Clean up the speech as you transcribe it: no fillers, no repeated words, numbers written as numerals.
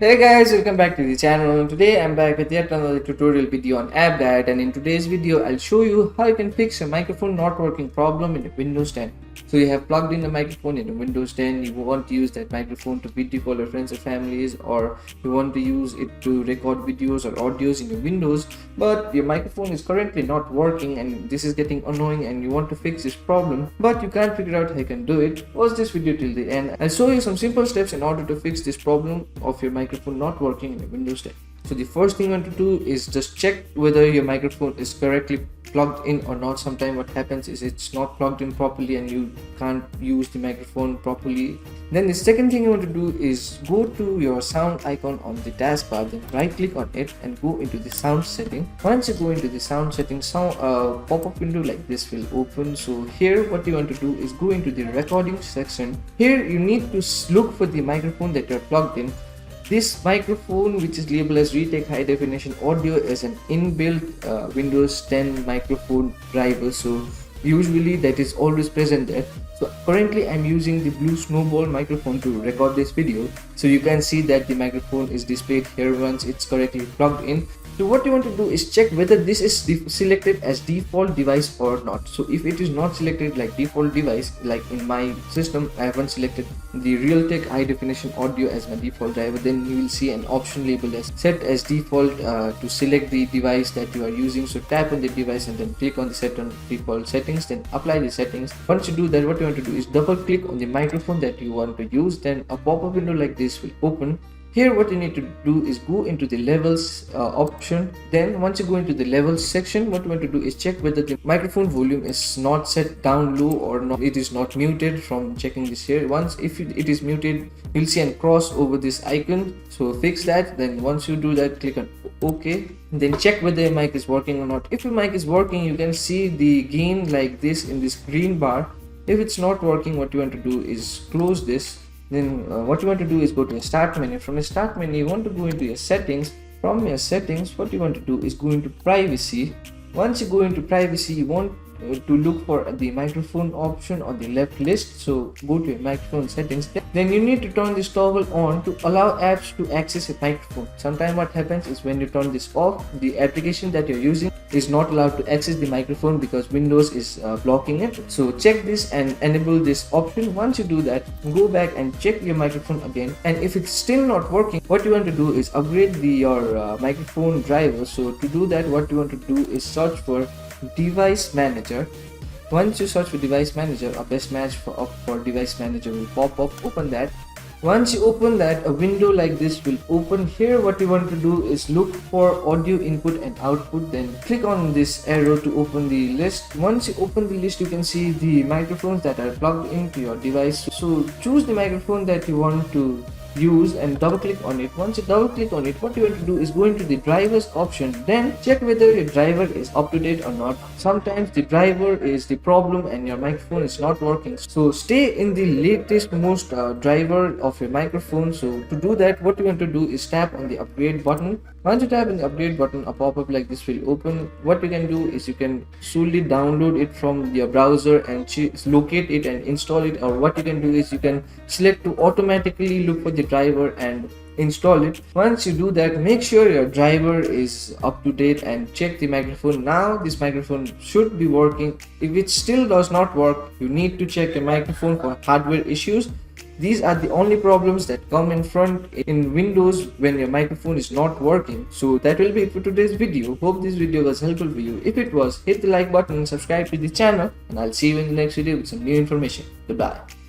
Hey guys, welcome back to the channel. Today I'm back with yet another tutorial video on App Guide, and in today's video I'll show you how you can fix a microphone not working problem in Windows 10. So you have plugged in a microphone in Windows 10, you want to use that microphone to video call your friends or families, or you want to use it to record videos or audios in your Windows, but your microphone is currently not working and this is getting annoying and you want to fix this problem but you can't figure out how you can do it. Watch this video till the end. I'll show you some simple steps in order to fix this problem of your microphone not working in Windows 10. So the first thing you want to do is just check whether your microphone is correctly plugged in or not. Sometimes what happens is it's not plugged in properly and you can't use the microphone properly. Then the second thing you want to do is go to your sound icon on the taskbar, then right click on it and go into the sound setting. Once you go into the sound settings, pop-up window like this will open. So here what you want to do is go into the recording section. Here you need to look for the microphone that you're plugged in. This microphone, which is labeled as Retec High Definition Audio, is an inbuilt Windows 10 microphone driver, so usually that is always present there. So currently I'm using the Blue Snowball microphone to record this video, so you can see that the microphone is displayed here once it's correctly plugged in. So what you want to do is check whether this is selected as default device or not. So if it is not selected like default device, like in my system I haven't selected the Realtek High Definition Audio as my default driver, then you will see an option labeled as set as default to select the device that you are using. So tap on the device and then click on the set on default settings, then apply the settings. Once you do that, what you want to do is double click on the microphone that you want to use, then a pop-up window like this will open. Here what you need to do is go into the levels option. Then once you go into the levels section, what you want to do is check whether the microphone volume is not set down low or not, it is not muted from checking this here. Once if it is muted, you'll see a cross over this icon, so fix that. Then once you do that, click on OK, then check whether your mic is working or not. If your mic is working, you can see the gain like this in this green bar. If it's not working, what you want to do is close this. Then what you want to do is go to your start menu. From your start menu, you want to go into your settings. From your settings, what you want to do is go into privacy. Once you go into privacy, you want to look for the microphone option on the left list. So go to your microphone settings. Then you need to turn this toggle on to allow apps to access a microphone. Sometimes what happens is when you turn this off, the application that you're using is not allowed to access the microphone because Windows is blocking it. So check this and enable this option. Once you do that, go back and check your microphone again, and if it's still not working, what you want to do is upgrade your microphone driver. So to do that, what you want to do is search for Device Manager. Once you search for Device Manager, a best match for Device Manager will pop up. Open that. Once you open that, a window like this will open. Here what you want to do is look for audio input and output, then click on this arrow to open the list. Once you open the list, you can see the microphones that are plugged into your device. So choose the microphone that you want to use and double click on it. Once you double click on it, what you want to do is go into the drivers option, then check whether your driver is up to date or not. Sometimes the driver is the problem and your microphone is not working, so stay in the latest most driver of your microphone. So to do that, what you want to do is tap on the upgrade button. Once you tap on the upgrade button, a pop-up like this will open. What you can do is you can solely download it from your browser and locate it and install it, or what you can do is you can select to automatically look for the driver and install it. Once you do that, make sure your driver is up to date and check the microphone. Now this microphone should be working. If it still does not work, you need to check your microphone for hardware issues. These are the only problems that come in front in Windows when your microphone is not working. So that will be it for today's video. Hope this video was helpful for you. If it was, hit the like button and subscribe to the channel, and I'll see you in the next video with some new information. Goodbye.